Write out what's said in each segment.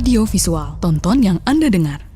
audio visual. Tonton yang Anda dengar.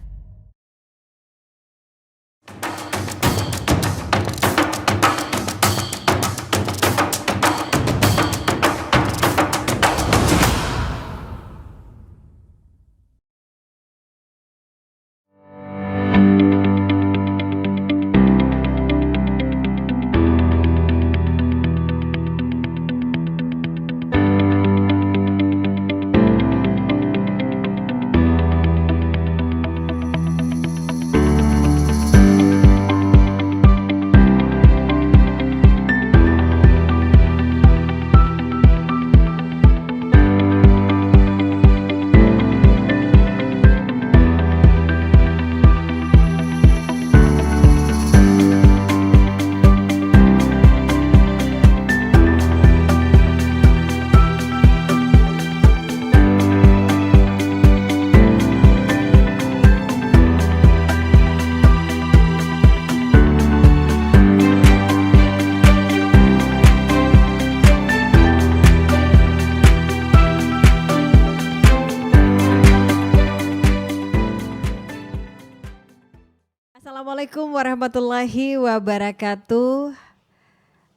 Assalamualaikum warahmatullahi wabarakatuh.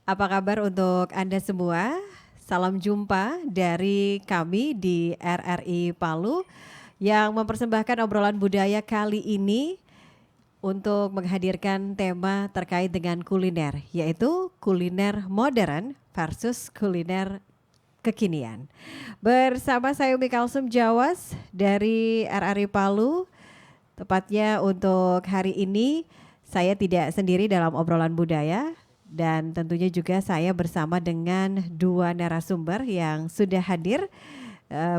Apa kabar untuk Anda semua? Salam jumpa dari kami di RRI Palu yang mempersembahkan obrolan budaya kali ini untuk menghadirkan tema terkait dengan kuliner, yaitu kuliner modern versus kuliner kekinian. Bersama saya Umi Kalsum Jawas dari RRI Palu. Tepatnya untuk hari ini saya tidak sendiri dalam obrolan budaya dan tentunya juga saya bersama dengan dua narasumber yang sudah hadir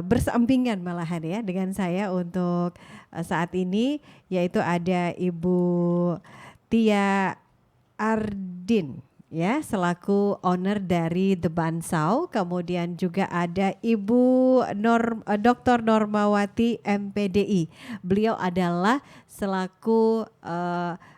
bersampingan malahan ya dengan saya untuk saat ini, yaitu ada Ibu Tia Ardin ya selaku owner dari The Bansau, kemudian juga ada Ibu Dr. Normawati MPDI. Beliau adalah selaku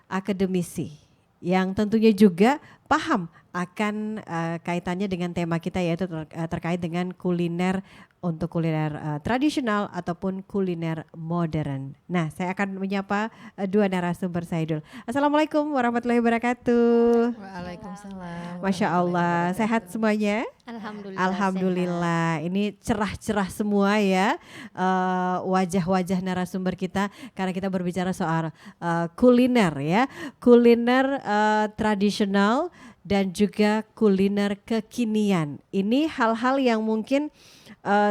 akademisi yang tentunya juga paham akan kaitannya dengan tema kita, yaitu terkait dengan kuliner, untuk kuliner tradisional ataupun kuliner modern. Nah, saya akan menyapa dua narasumber saya dulu. Assalamualaikum warahmatullahi wabarakatuh. Waalaikumsalam. Masya Allah, sehat semuanya? Alhamdulillah. Alhamdulillah, ini cerah-cerah semua ya wajah-wajah narasumber kita, karena kita berbicara soal kuliner ya, kuliner tradisional dan juga kuliner kekinian. Ini hal-hal yang mungkin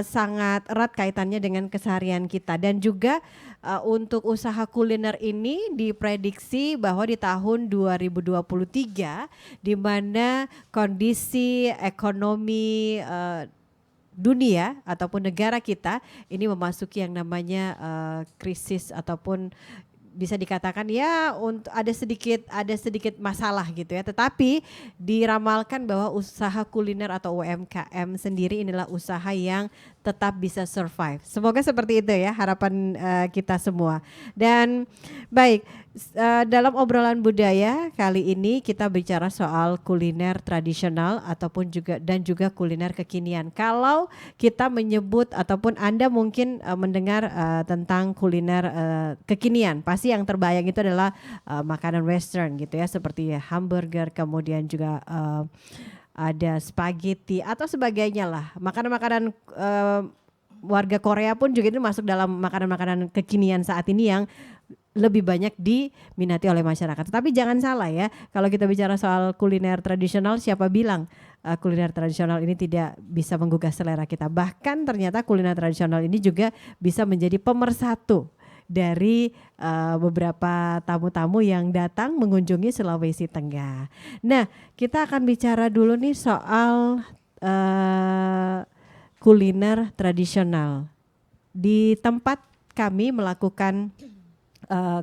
sangat erat kaitannya dengan keseharian kita, dan juga untuk usaha kuliner ini diprediksi bahwa di tahun 2023 di mana kondisi ekonomi dunia ataupun negara kita ini memasuki yang namanya krisis, ataupun bisa dikatakan ya untuk ada sedikit masalah gitu ya, tetapi diramalkan bahwa usaha kuliner atau UMKM sendiri inilah usaha yang tetap bisa survive. Semoga seperti itu ya harapan kita semua. Dan baik, dalam obrolan budaya kali ini kita bicara soal kuliner tradisional ataupun juga kuliner kekinian. Kalau kita menyebut ataupun Anda mungkin mendengar tentang kuliner kekinian, pasti yang terbayang itu adalah makanan western gitu ya, seperti hamburger, kemudian juga ada spaghetti atau sebagainya lah. Makanan-makanan warga Korea pun juga itu masuk dalam makanan-makanan kekinian saat ini yang lebih banyak diminati oleh masyarakat. Tetapi jangan salah ya, kalau kita bicara soal kuliner tradisional, siapa bilang kuliner tradisional ini tidak bisa menggugah selera kita. Bahkan ternyata kuliner tradisional ini juga bisa menjadi pemersatu dari beberapa tamu-tamu yang datang mengunjungi Sulawesi Tengah. Nah, kita akan bicara dulu nih soal kuliner tradisional. Di tempat kami melakukan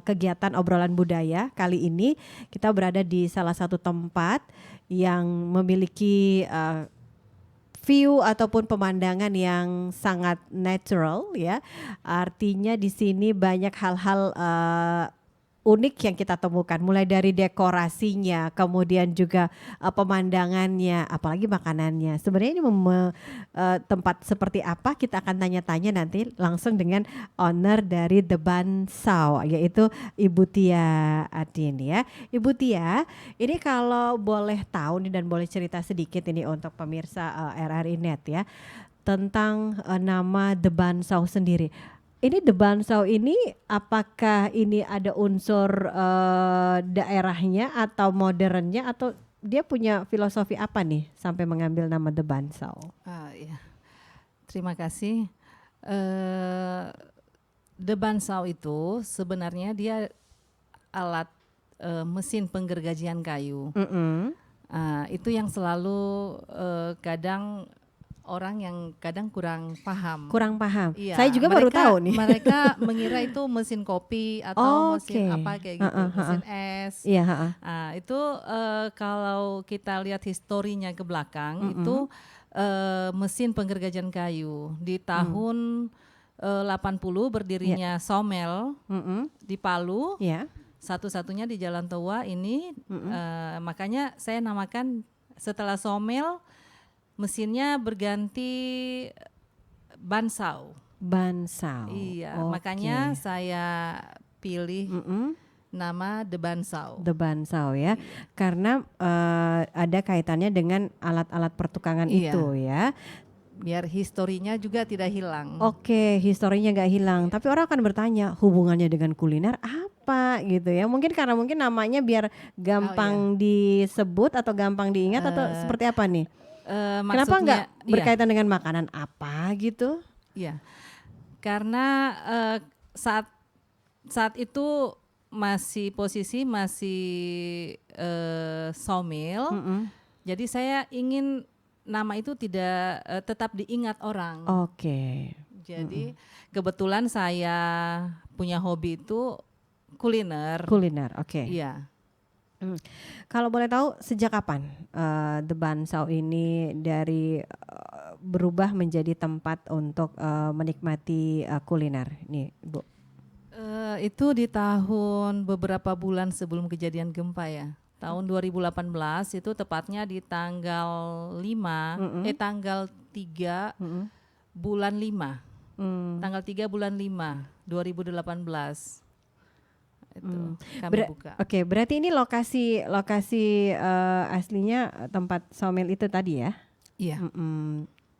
kegiatan obrolan budaya kali ini, kita berada di salah satu tempat yang memiliki view ataupun pemandangan yang sangat natural ya. Artinya di sini banyak hal-hal unik yang kita temukan, mulai dari dekorasinya, kemudian juga pemandangannya, apalagi makanannya. Sebenarnya ini tempat seperti apa, kita akan tanya-tanya nanti langsung dengan owner dari The Ban Sao, yaitu Ibu Tia Adin ya. Ibu Tia, ini kalau boleh tahu nih dan boleh cerita sedikit ini untuk pemirsa RRI Net ya, tentang nama The Ban Sao sendiri. Ini The Ban Sao ini apakah ini ada unsur daerahnya atau modernnya, atau dia punya filosofi apa nih sampai mengambil nama The Ban Sao? Ya. Terima kasih. The Ban Sao itu sebenarnya dia alat mesin penggergajian kayu. Itu yang selalu kadang orang yang kadang kurang paham. Iya, Iya, saya juga baru tahu nih. Mereka mengira itu mesin kopi atau mesin apa kayak gitu, mesin es. Iya. Itu kalau kita lihat historinya ke belakang, itu mesin penggergajian kayu di tahun 80 berdirinya sawmill di Palu. Satu-satunya di Jalan Toa ini, makanya saya namakan setelah sawmill mesinnya berganti Ban Sao. Ban Sao. Iya, makanya saya pilih nama The Ban Sao. The Ban Sao ya, karena ada kaitannya dengan alat-alat pertukangan itu ya. Biar historinya juga tidak hilang. Oke, historinya nggak hilang. Tapi orang akan bertanya hubungannya dengan kuliner apa gitu ya. Mungkin karena namanya biar gampang disebut atau gampang diingat atau seperti apa nih? Kenapa nggak berkaitan dengan makanan apa gitu? Iya, karena saat itu posisi masih sawmill. Jadi saya ingin nama itu tidak tetap diingat orang. Oke. Jadi kebetulan saya punya hobi itu kuliner. Kuliner, oke. Iya. Kalau boleh tahu sejak kapan The Ban Sao ini dari berubah menjadi tempat untuk menikmati kuliner nih, Bu? Itu di tahun beberapa bulan sebelum kejadian gempa ya. Tahun 2018 itu tepatnya di tanggal 3 bulan 5. Tanggal 3 bulan 5 2018. Itu kami buka. Oke, berarti ini lokasi aslinya tempat sawmill itu tadi ya? Iya.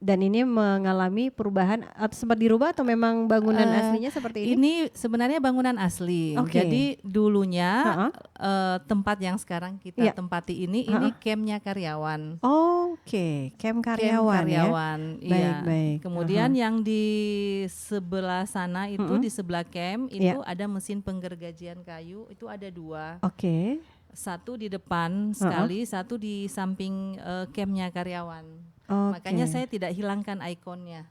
Dan ini mengalami perubahan atau sempat dirubah atau memang bangunan aslinya seperti ini? Ini sebenarnya bangunan asli. Jadi dulunya tempat yang sekarang kita tempati ini campnya karyawan. Oke, camp karyawan ya. Baik. Kemudian yang di sebelah sana itu di sebelah camp itu ada mesin penggergajian kayu, itu ada 2. Oke. Satu di depan sekali, satu di samping campnya karyawan. Makanya saya tidak hilangkan ikonnya.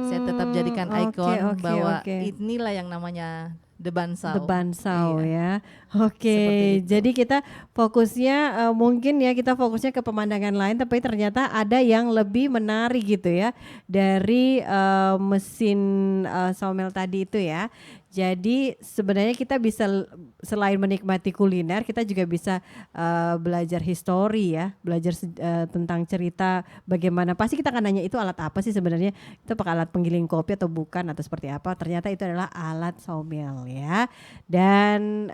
Saya tetap jadikan ikon bahwa inilah yang namanya The Ban Sao. The Ban Sao ya. Oke, jadi kita fokusnya mungkin ya kita fokusnya ke pemandangan lain, tapi ternyata ada yang lebih menarik gitu ya dari mesin sawmill tadi itu ya. Jadi sebenarnya kita bisa selain menikmati kuliner, kita juga bisa belajar histori ya, belajar tentang cerita bagaimana. Pasti kita akan nanya itu alat apa sih sebenarnya? Itu apakah alat penggiling kopi atau bukan atau seperti apa? Ternyata itu adalah alat sawmill ya. Dan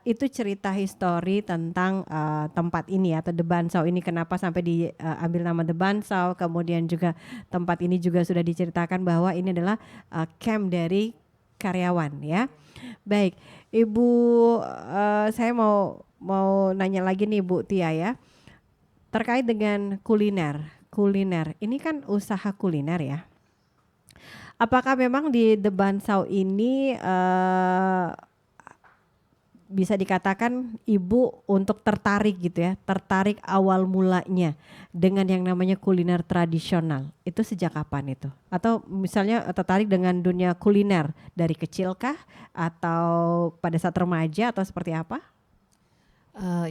itu cerita histori tentang tempat ini atau The Ban Sao ini, kenapa sampai diambil nama The Ban Sao. Kemudian juga tempat ini juga sudah diceritakan bahwa ini adalah camp dari karyawan ya. Baik, Ibu, saya mau nanya lagi nih Bu Tia ya, terkait dengan kuliner. Ini kan usaha kuliner ya. Apakah memang di The Ban Sao ini bisa dikatakan Ibu untuk tertarik gitu ya, tertarik awal mulanya dengan yang namanya kuliner tradisional, itu sejak kapan itu? Atau misalnya tertarik dengan dunia kuliner dari kecilkah atau pada saat remaja atau seperti apa?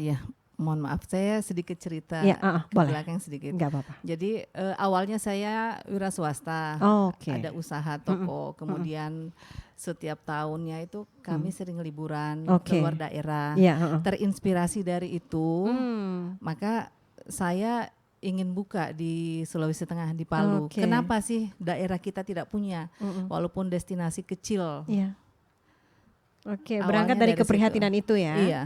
Ya, mohon maaf saya sedikit cerita ke belakang sedikit. Nggak apa-apa. Jadi awalnya saya wira swasta, ada usaha toko, kemudian setiap tahunnya itu kami sering liburan Oke. keluar daerah. Iya, Terinspirasi dari itu, maka saya ingin buka di Sulawesi Tengah, di Palu. Oke. Kenapa sih daerah kita tidak punya, walaupun destinasi kecil? Iya. Oke, Awalnya berangkat dari dari keprihatinan itu ya. Iya.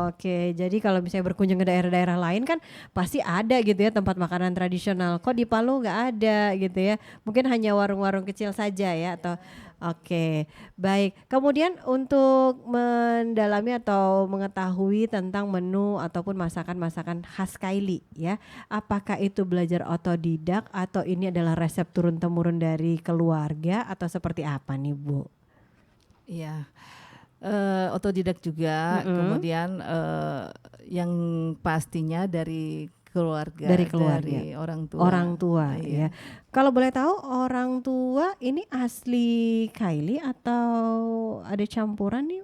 Oke, jadi kalau misalnya berkunjung ke daerah-daerah lain kan pasti ada gitu ya tempat makanan tradisional. Kok di Palu nggak ada gitu ya? Mungkin hanya warung-warung kecil saja ya atau oke, baik. Kemudian untuk mendalami atau mengetahui tentang menu ataupun masakan-masakan khas Kaili ya. Apakah itu belajar otodidak atau ini adalah resep turun-temurun dari keluarga atau seperti apa nih, Bu? Iya. Otodidak juga, kemudian yang pastinya dari keluarga, dari orang tua. Orang tua, Iya. ya. Kalau boleh tahu orang tua ini asli Kaili atau ada campuran nih?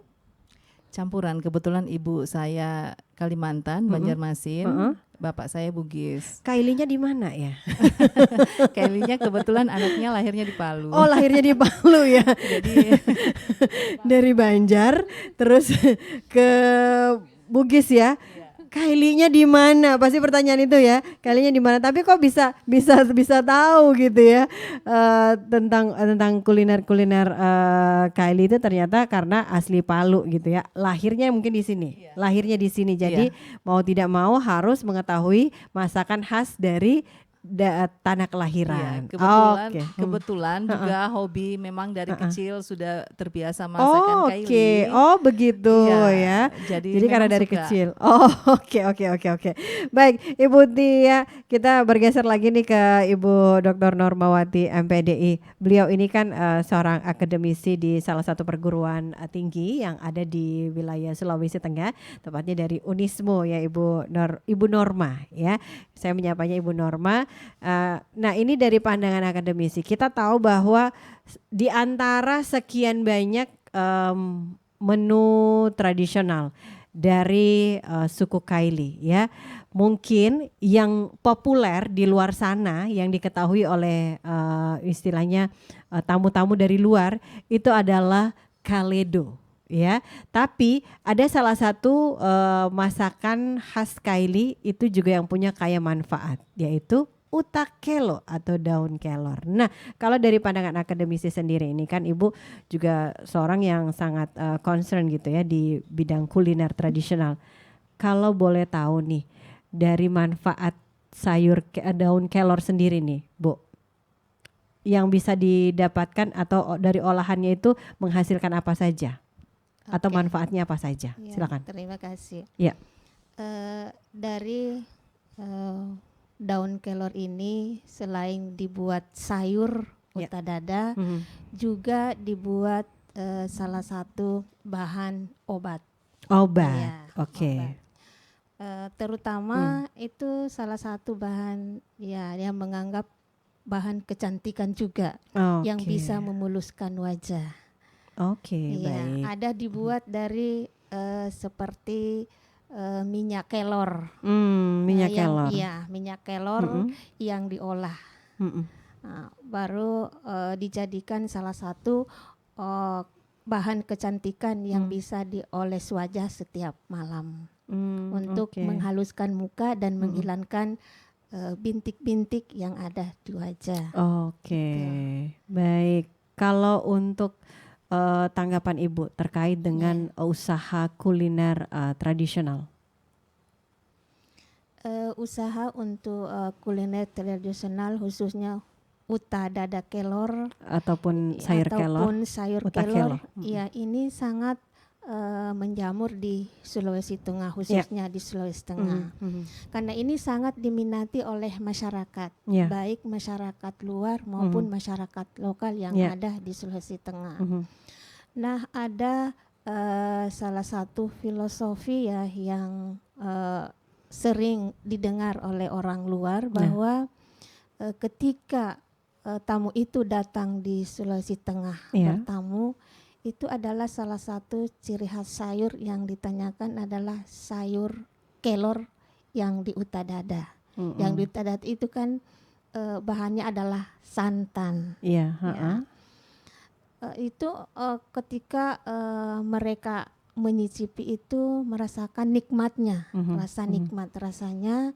Campuran, kebetulan ibu saya Kalimantan, Banjarmasin, bapak saya Bugis. Kailinya di mana ya? Kailinya kebetulan anaknya lahirnya di Palu. Oh, lahirnya di Palu ya. Jadi dari Banjar terus ke Bugis ya. Kailinya di mana? Pasti pertanyaan itu ya. Kailinya di mana? Tapi kok bisa tahu gitu ya tentang kuliner Kaili itu ternyata karena asli Palu gitu ya. Lahirnya mungkin di sini. Lahirnya di sini. Jadi mau tidak mau harus mengetahui masakan khas dari tanah kelahiran. Kebetulan juga hobi memang dari kecil sudah terbiasa masakan Kaili. Oh begitu ya. Jadi karena dari suka. kecil. Oh oke. Baik Ibu Tia, kita bergeser lagi nih ke Ibu Dr. Normawati MPDI. Beliau ini kan seorang akademisi di salah satu perguruan tinggi yang ada di wilayah Sulawesi Tengah, tepatnya dari Unismo ya Ibu Norma ya. Saya menyapanya Ibu Norma. Nah ini dari pandangan akademisi kita tahu bahwa di antara sekian banyak menu tradisional dari suku Kaili ya, mungkin yang populer di luar sana yang diketahui oleh istilahnya tamu-tamu dari luar itu adalah kaledo ya. Tapi ada salah satu masakan khas Kaili itu juga yang punya kaya manfaat, yaitu utak kelo atau daun kelor. Nah, kalau dari pandangan akademisi sendiri ini kan Ibu juga seorang yang sangat concern gitu ya di bidang kuliner tradisional. Kalau boleh tahu nih dari manfaat sayur daun kelor sendiri nih, Bu, yang bisa didapatkan atau dari olahannya itu menghasilkan apa saja? Atau manfaatnya apa saja? Ya, silakan. Terima kasih. Ya. Dari daun kelor ini selain dibuat sayur utadada, juga dibuat salah satu bahan obat. Ya, oke. Terutama itu salah satu bahan ya yang menganggap bahan kecantikan juga yang bisa memuluskan wajah. Baik. Ada dibuat dari seperti minyak kelor. Kelor. Minyak kelor yang diolah. Nah, baru dijadikan salah satu bahan kecantikan yang bisa dioles wajah setiap malam untuk menghaluskan muka dan menghilangkan bintik-bintik yang ada di wajah. Baik. Kalau untuk tanggapan Ibu terkait dengan usaha kuliner tradisional. Usaha untuk kuliner tradisional khususnya utadada kelor ataupun sayur kelor. Ya, ini sangat menjamur di Sulawesi Tengah, khususnya di Sulawesi Tengah. Karena ini sangat diminati oleh masyarakat, baik masyarakat luar maupun masyarakat lokal yang ada di Sulawesi Tengah. Nah, ada salah satu filosofi ya yang sering didengar oleh orang luar bahwa ketika tamu itu datang di Sulawesi Tengah bertamu, itu adalah salah satu ciri khas sayur yang ditanyakan adalah sayur kelor yang di utadada. Yang di utadada itu kan bahannya adalah santan. Ketika mereka menyicipi itu merasakan nikmatnya, rasa nikmat rasanya,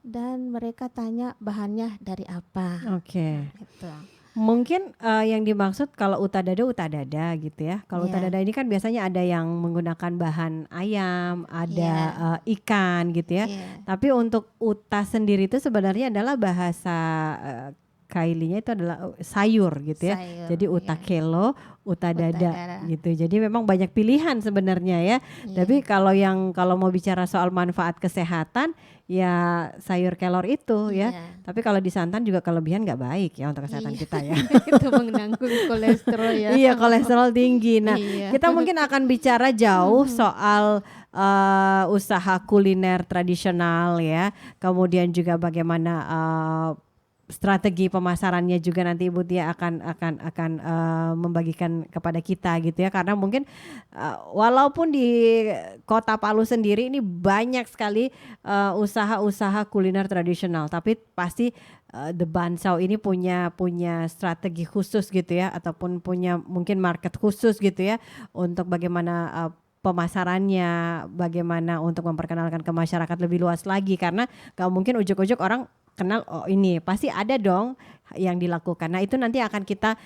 dan mereka tanya bahannya dari apa. Oke. Gitu. Mungkin yang dimaksud kalau utadada gitu ya. Kalau utadada ini kan biasanya ada yang menggunakan bahan ayam, ada ikan gitu ya. Tapi untuk uta sendiri itu sebenarnya adalah bahasa Kailinya itu adalah sayur gitu ya. Jadi uta kelo, uta dada gitu. Jadi memang banyak pilihan sebenarnya ya. Tapi kalau mau bicara soal manfaat kesehatan ya sayur kelor itu ya. Tapi kalau di santan juga kelebihan nggak baik ya untuk kesehatan kita ya. Itu mengandung kolesterol ya. Iya, kolesterol tinggi. Nah, kita mungkin akan bicara jauh soal usaha kuliner tradisional ya. Kemudian juga bagaimana strategi pemasarannya juga nanti Ibu Tia akan membagikan kepada kita gitu ya, karena mungkin walaupun di Kota Palu sendiri ini banyak sekali usaha-usaha kuliner tradisional, tapi pasti The Bansau ini punya strategi khusus gitu ya, ataupun punya mungkin market khusus gitu ya untuk bagaimana pemasarannya, bagaimana untuk memperkenalkan ke masyarakat lebih luas lagi, karena gak mungkin ujuk-ujuk orang kenal, oh ini pasti ada dong yang dilakukan. Nah itu nanti akan kita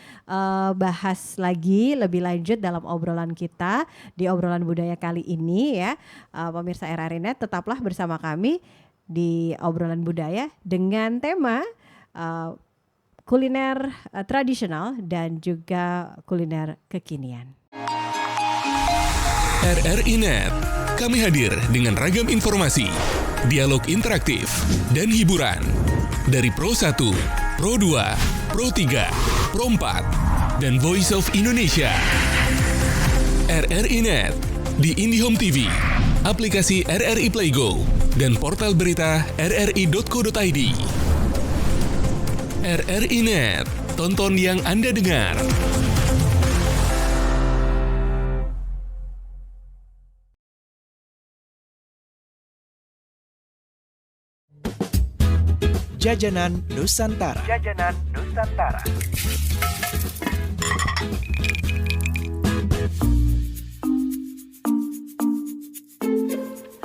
bahas lagi lebih lanjut dalam obrolan kita di obrolan budaya kali ini ya. Pemirsa RRI Net, tetaplah bersama kami di obrolan budaya dengan tema kuliner tradisional dan juga kuliner kekinian. RRI Net, kami hadir dengan ragam informasi, dialog interaktif, dan hiburan dari Pro 1, Pro 2, Pro 3, Pro 4, dan Voice of Indonesia. RRI Net di IndiHome TV, aplikasi RRI Play Go, dan portal berita rri.co.id. RRI Net, tonton yang Anda dengar. Jajanan Nusantara. Jajanan Nusantara.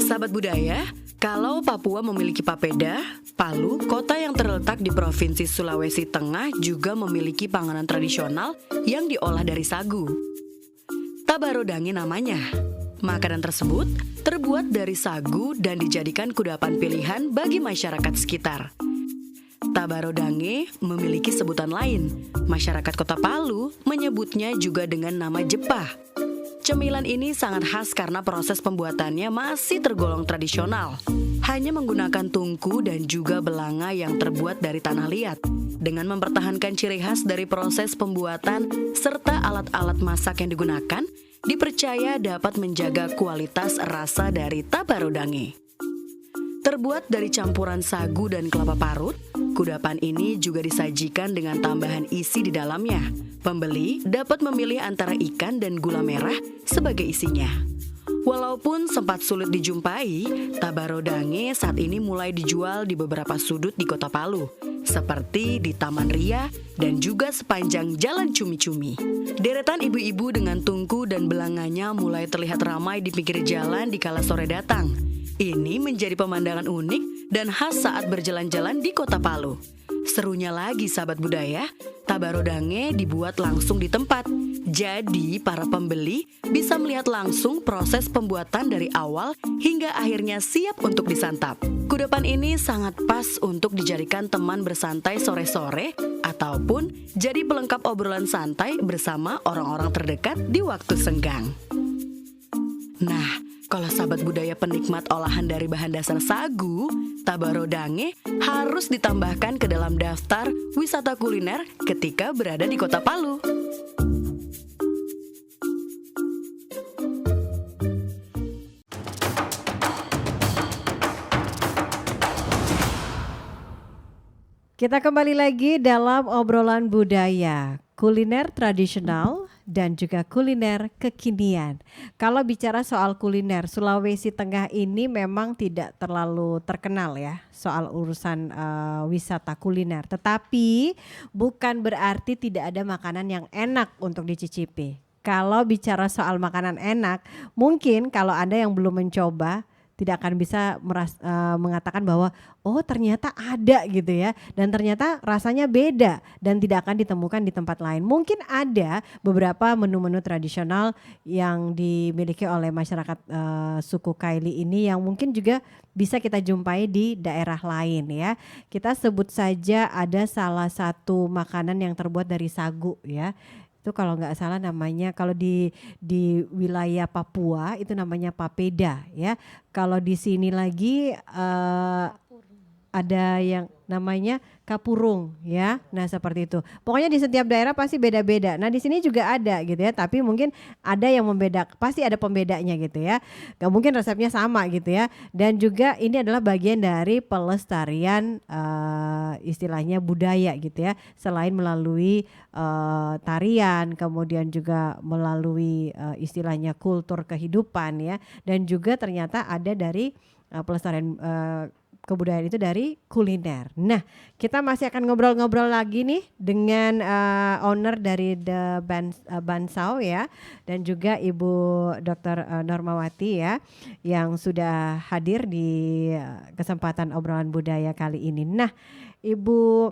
Sahabat budaya, kalau Papua memiliki papeda, Palu, kota yang terletak di Provinsi Sulawesi Tengah, juga memiliki panganan tradisional yang diolah dari sagu. Tabarodangi namanya. Makanan tersebut terbuat dari sagu dan dijadikan kudapan pilihan bagi masyarakat sekitar. Tabarodange memiliki sebutan lain. Masyarakat Kota Palu menyebutnya juga dengan nama jepah. Cemilan ini sangat khas karena proses pembuatannya masih tergolong tradisional. Hanya menggunakan tungku dan juga belanga yang terbuat dari tanah liat. Dengan mempertahankan ciri khas dari proses pembuatan serta alat-alat masak yang digunakan, dipercaya dapat menjaga kualitas rasa dari tabarodange. Terbuat dari campuran sagu dan kelapa parut, kudapan ini juga disajikan dengan tambahan isi di dalamnya. Pembeli dapat memilih antara ikan dan gula merah sebagai isinya. Walaupun sempat sulit dijumpai, tabarodange saat ini mulai dijual di beberapa sudut di Kota Palu, seperti di Taman Ria dan juga sepanjang Jalan Cumi-Cumi. Deretan ibu-ibu dengan tungku dan belanganya mulai terlihat ramai di pinggir jalan di kala sore datang. Ini menjadi pemandangan unik dan khas saat berjalan-jalan di Kota Palu. Serunya lagi sahabat budaya, tabarodange dibuat langsung di tempat. Jadi para pembeli bisa melihat langsung proses pembuatan dari awal hingga akhirnya siap untuk disantap. Kudapan ini sangat pas untuk dijadikan teman bersantai sore-sore ataupun jadi pelengkap obrolan santai bersama orang-orang terdekat di waktu senggang. Nah, kalau sahabat budaya penikmat olahan dari bahan dasar sagu, tabarodange harus ditambahkan ke dalam daftar wisata kuliner ketika berada di Kota Palu. Kita kembali lagi dalam obrolan budaya, kuliner tradisional dan juga kuliner kekinian. Kalau bicara soal kuliner, Sulawesi Tengah ini memang tidak terlalu terkenal ya soal urusan wisata kuliner. Tetapi bukan berarti tidak ada makanan yang enak untuk dicicipi. Kalau bicara soal makanan enak, mungkin kalau Anda yang belum mencoba tidak akan bisa mengatakan bahwa oh ternyata ada gitu ya, dan ternyata rasanya beda dan tidak akan ditemukan di tempat lain. Mungkin ada beberapa menu-menu tradisional yang dimiliki oleh masyarakat suku Kaili ini yang mungkin juga bisa kita jumpai di daerah lain ya. Kita sebut saja ada salah satu makanan yang terbuat dari sagu ya. Itu kalau nggak salah namanya, kalau di wilayah Papua itu namanya papeda ya. Kalau di sini lagi ada yang namanya kapurung ya. Nah seperti itu. Pokoknya di setiap daerah pasti beda-beda. Nah di sini juga ada gitu ya. Tapi mungkin ada yang membedakan. Pasti ada pembedanya gitu ya. Gak mungkin resepnya sama gitu ya. Dan juga ini adalah bagian dari pelestarian istilahnya budaya gitu ya. Selain melalui tarian, kemudian juga melalui istilahnya kultur kehidupan ya. Dan juga ternyata ada dari pelestarian kebudayaan itu dari kuliner. Nah, kita masih akan ngobrol-ngobrol lagi nih dengan owner dari The Bansau ya, dan juga Ibu Dr. Normawati ya, yang sudah hadir di kesempatan obrolan budaya kali ini. Nah, Ibu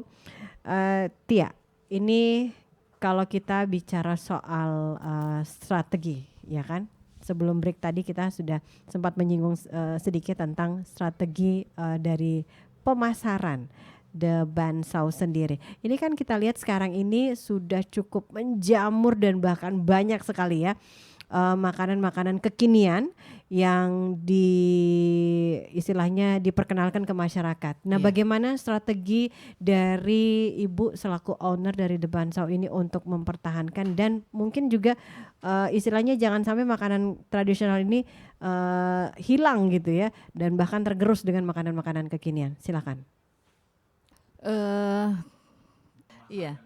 Tia, ini kalau kita bicara soal strategi, ya kan? Sebelum break tadi kita sudah sempat menyinggung sedikit tentang strategi dari pemasaran The Bansau sendiri. Ini kan kita lihat sekarang ini sudah cukup menjamur dan bahkan banyak sekali ya makanan-makanan kekinian yang istilahnya diperkenalkan ke masyarakat. Nah, bagaimana strategi dari Ibu selaku owner dari The Bansau ini untuk mempertahankan dan mungkin juga istilahnya jangan sampai makanan tradisional ini hilang gitu ya, dan bahkan tergerus dengan makanan-makanan kekinian. Silakan. Iya,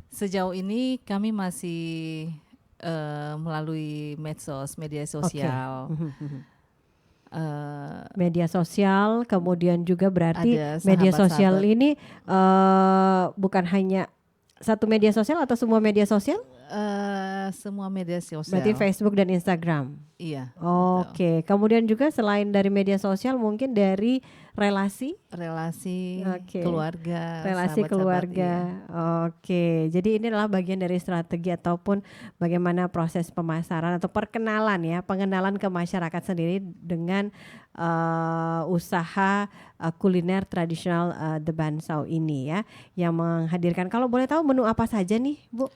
sejauh ini kami masih melalui media sosial. Media sosial, kemudian juga berarti media sosial ini bukan hanya satu media sosial atau semua media sosial? Semua media sosial. Berarti Facebook dan Instagram. Iya. Oke. Kemudian juga selain dari media sosial mungkin dari relasi keluarga, relasi keluarga. Iya. Oke. Jadi ini adalah bagian dari strategi ataupun bagaimana proses pemasaran atau pengenalan ke masyarakat sendiri dengan usaha kuliner tradisional The Bansau ini ya, yang menghadirkan, kalau boleh tahu menu apa saja nih, Bu?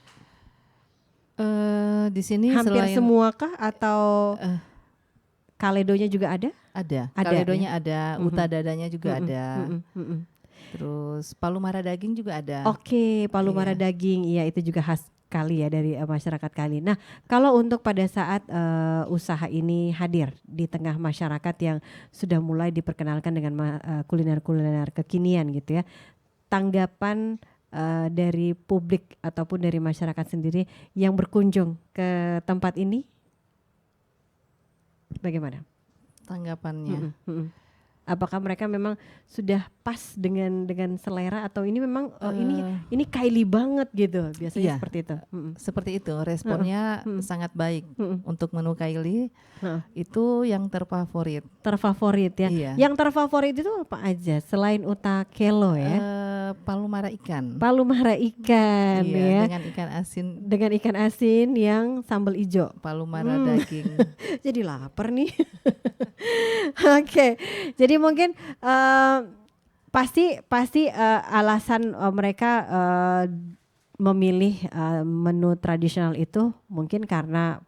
Di sini hampir semua kah atau kaledonya juga ada? Ada. Kaledonya ada, uta dadanya juga ada. Terus palu mara daging juga ada. Oke, palu mara daging, iya itu juga khas kali ya dari masyarakat Kali. Nah, kalau untuk pada saat usaha ini hadir di tengah masyarakat yang sudah mulai diperkenalkan dengan kuliner-kuliner kekinian gitu ya, tanggapan dari publik ataupun dari masyarakat sendiri yang berkunjung ke tempat ini bagaimana tanggapannya? Apakah mereka memang sudah pas dengan selera atau ini memang ini Kaili banget gitu, biasanya seperti itu? Seperti itu, responnya sangat baik untuk menu Kaili. Itu yang terfavorit. Terfavorit ya. Iya. Yang terfavorit itu apa aja selain uta kelo ya? Palu mara ikan. Palu mara ikan ya. Dengan ikan asin. Dengan ikan asin yang sambal ijo. Palu mara daging. Jadi lapar nih. Oke. Jadi mungkin pasti alasan mereka memilih menu tradisional itu mungkin karena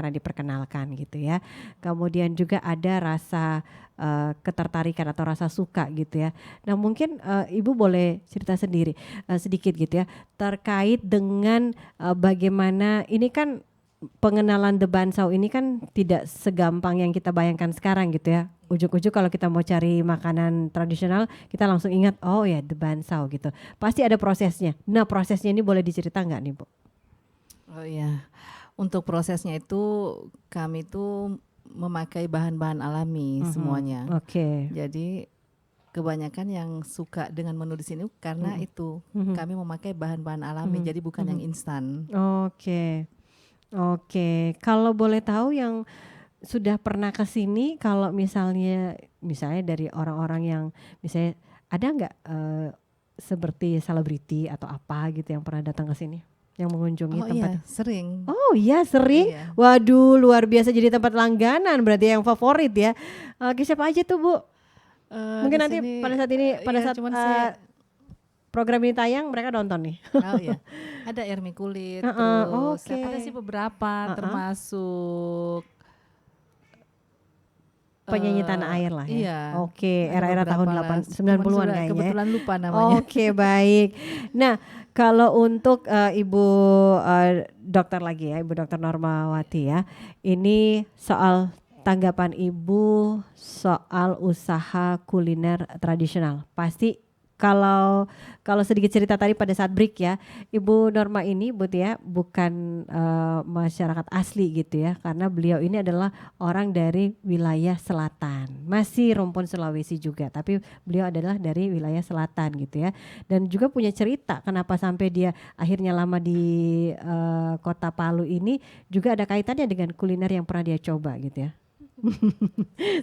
diperkenalkan gitu ya. Kemudian juga ada rasa ketertarikan atau rasa suka gitu ya. Nah mungkin Ibu boleh cerita sendiri sedikit gitu ya terkait dengan bagaimana ini kan pengenalan The Bansau ini kan tidak segampang yang kita bayangkan sekarang gitu ya. Ujuk-ujuk kalau kita mau cari makanan tradisional kita langsung ingat oh ya The Bansau gitu. Pasti ada prosesnya. Nah prosesnya ini boleh dicerita nggak nih Bu? Oh iya, untuk prosesnya itu kami itu memakai bahan-bahan alami semuanya. Oke. Jadi kebanyakan yang suka dengan menu di sini karena itu kami memakai bahan-bahan alami, jadi bukan yang instan. Oke. Kalau boleh tahu yang sudah pernah ke sini, kalau misalnya dari orang-orang yang misalnya ada nggak seperti selebriti atau apa gitu yang pernah datang ke sini, yang mengunjungi tempat? Iya, sering. Oh iya, sering. Iya. Waduh, luar biasa, jadi tempat langganan berarti, yang favorit ya. Oke, siapa aja tuh Bu? Mungkin nanti pada saat program ini tayang mereka nonton nih. Oh iya, ada Ermi Kulit, terus ada sih beberapa termasuk penyanyi tanah air lah ya. Iya. Oke, era-era tahun 90-an kayaknya. Kebetulan lupa namanya. Oke, baik. Nah, kalau untuk Ibu dokter lagi ya, Ibu Dokter Normawati ya. Ini soal tanggapan Ibu soal usaha kuliner tradisional. Pasti kalau sedikit cerita tadi pada saat break ya, Ibu Norma ini Bu Tia bukan masyarakat asli gitu ya, karena beliau ini adalah orang dari wilayah selatan, masih rumpun Sulawesi juga, tapi beliau adalah dari wilayah selatan gitu ya, dan juga punya cerita kenapa sampai dia akhirnya lama di kota Palu ini, juga ada kaitannya dengan kuliner yang pernah dia coba gitu ya.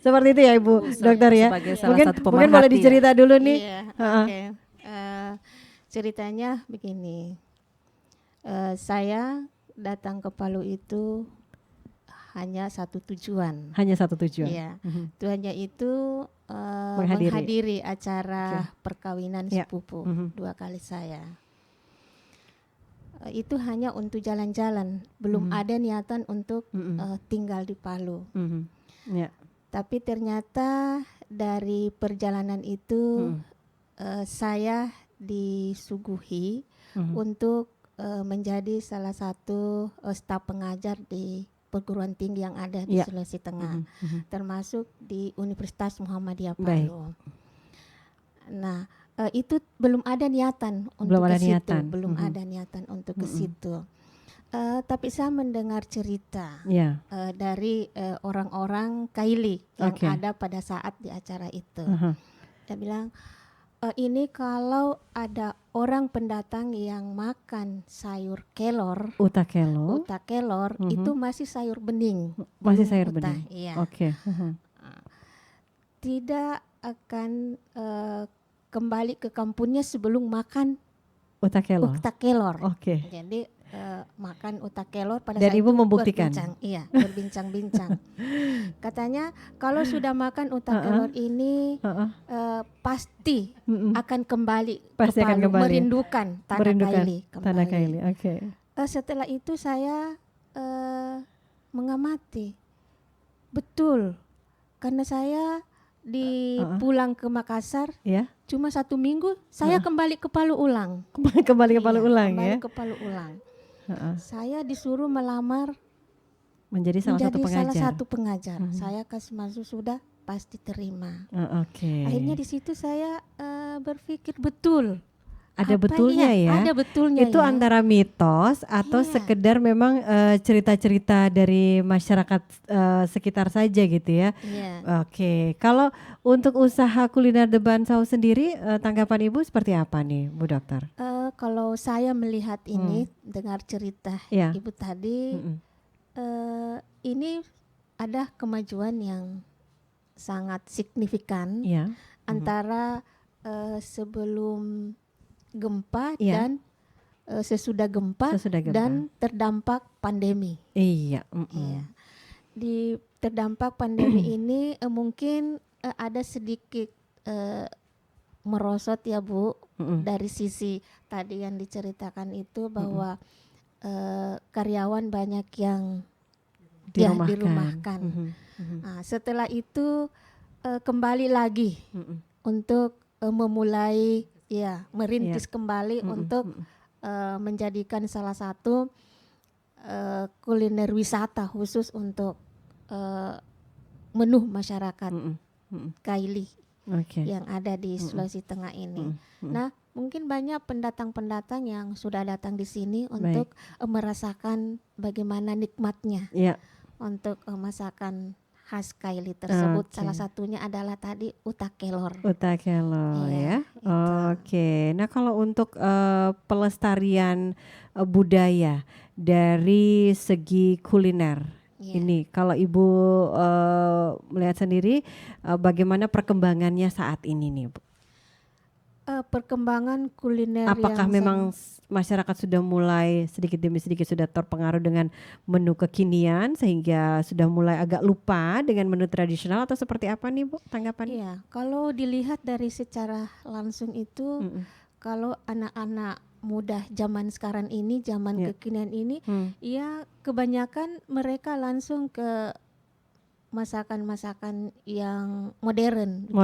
Seperti itu ya Ibu Dokter ya. Mungkin boleh dicerita dulu nih. Iya, oke. Ceritanya begini. Saya datang ke Palu itu hanya satu tujuan. Hanya satu tujuan. Iya. Tujuannya itu menghadiri acara perkawinan sepupu 2 kali saya. Itu hanya untuk jalan-jalan, belum ada niatan untuk tinggal di Palu. Ya. Tapi ternyata dari perjalanan itu saya disuguhi untuk menjadi salah satu staf pengajar di perguruan tinggi yang ada di Sulawesi Tengah, termasuk di Universitas Muhammadiyah Palu. Nah, itu belum ada niatan untuk ke situ, belum ada niatan untuk ke situ. Tapi saya mendengar cerita dari orang-orang Kaili yang ada pada saat di acara itu. Dia bilang, ini kalau ada orang pendatang yang makan sayur kelor, uta kelor itu masih sayur bening. Masih sayur bening. Iya. Oke. Tidak akan kembali ke kampungnya sebelum makan uta kelor. Oke. Jadi makan uta kelor pada dan saat Ibu itu membuktikan. Berbincang-bincang. Katanya kalau sudah makan uta kelor ini pasti akan kembali ke Palu, merindukan tanah Kaili. Oke. Setelah itu saya mengamati, betul, karena saya pulang ke Makassar, cuma 1 minggu saya kembali ke Palu ulang. Kembali ke Palu ulang. Saya disuruh melamar menjadi salah satu pengajar. Saya kasih masuk sudah pasti terima. Akhirnya di situ saya berpikir betul. Ada betulnya ya. Ada betulnya. Itu antara mitos atau sekedar memang cerita-cerita dari masyarakat sekitar saja gitu ya. Oke. Kalau untuk usaha kuliner Deban Sahu sendiri, tanggapan Ibu seperti apa nih, Bu Dokter? Kalau saya melihat ini, dengar cerita Ibu tadi, ini ada kemajuan yang sangat signifikan antara sebelum gempa dan sesudah gempa dan terdampak pandemi. Iya. Di terdampak pandemi ini mungkin ada sedikit merosot ya Bu, dari sisi tadi yang diceritakan itu bahwa karyawan banyak yang dirumahkan. Nah, setelah itu kembali lagi untuk memulai merintis kembali untuk menjadikan salah satu kuliner wisata khusus untuk menu masyarakat Kaili yang ada di Sulawesi Tengah ini. Nah, mungkin banyak pendatang-pendatang yang sudah datang di sini untuk merasakan bagaimana nikmatnya untuk masakan khas Kaili tersebut. Salah satunya adalah tadi utak kelor. Utak kelor ya. Oke. Nah kalau untuk pelestarian budaya dari segi kuliner ini, kalau Ibu melihat sendiri bagaimana perkembangannya saat ini nih, Bu? Perkembangan kuliner apakah memang masyarakat sudah mulai sedikit demi sedikit sudah terpengaruh dengan menu kekinian sehingga sudah mulai agak lupa dengan menu tradisional atau seperti apa nih Bu tanggapannya? Iya, kalau dilihat dari secara langsung itu kalau anak-anak muda zaman sekarang ini, zaman kekinian ini, ya kebanyakan mereka langsung ke masakan-masakan yang modern. Gitu.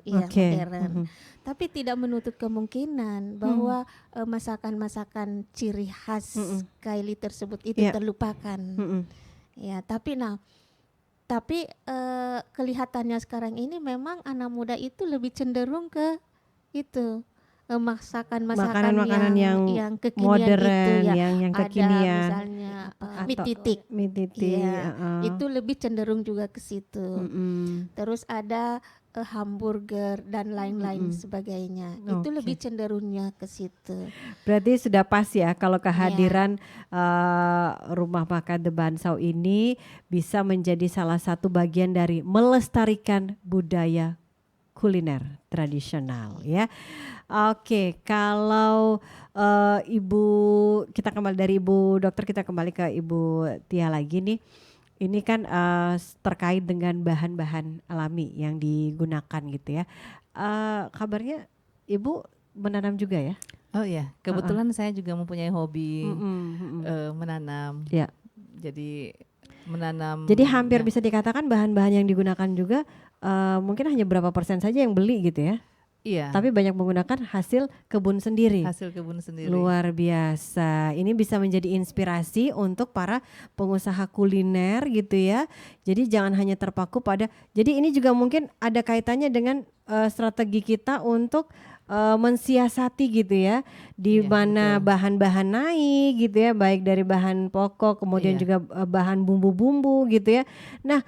Iya, modern. Tapi tidak menutup kemungkinan bahwa masakan-masakan ciri khas Kaili tersebut itu terlupakan. Ya, tapi kelihatannya sekarang ini memang anak muda itu lebih cenderung ke itu. Makanan-makanan yang kekinian modern, itu ya, yang kekinian. Ada misalnya mie titik, itu lebih cenderung juga ke situ. Terus ada hamburger dan lain-lain sebagainya, itu lebih cenderungnya ke situ. Berarti sudah pas ya kalau kehadiran rumah makan The Bansau ini bisa menjadi salah satu bagian dari melestarikan budaya kuliner tradisional ya. Oke, kalau Ibu, kita kembali dari Ibu Dokter, kita kembali ke Ibu Tia lagi nih. Ini kan terkait dengan bahan-bahan alami yang digunakan gitu ya. Kabarnya Ibu menanam juga ya? Oh iya, kebetulan saya juga mempunyai hobi menanam. Ya. Jadi menanam. Jadi hampir bisa dikatakan bahan-bahan yang digunakan juga mungkin hanya berapa persen saja yang beli gitu ya? Iya. Tapi banyak menggunakan hasil kebun sendiri. Hasil kebun sendiri. Luar biasa. Ini bisa menjadi inspirasi untuk para pengusaha kuliner gitu ya. Jadi jangan hanya terpaku pada. Jadi ini juga mungkin ada kaitannya dengan strategi kita untuk mensiasati gitu ya, di mana bahan-bahan naik gitu ya, baik dari bahan pokok kemudian juga bahan bumbu-bumbu gitu ya. Nah,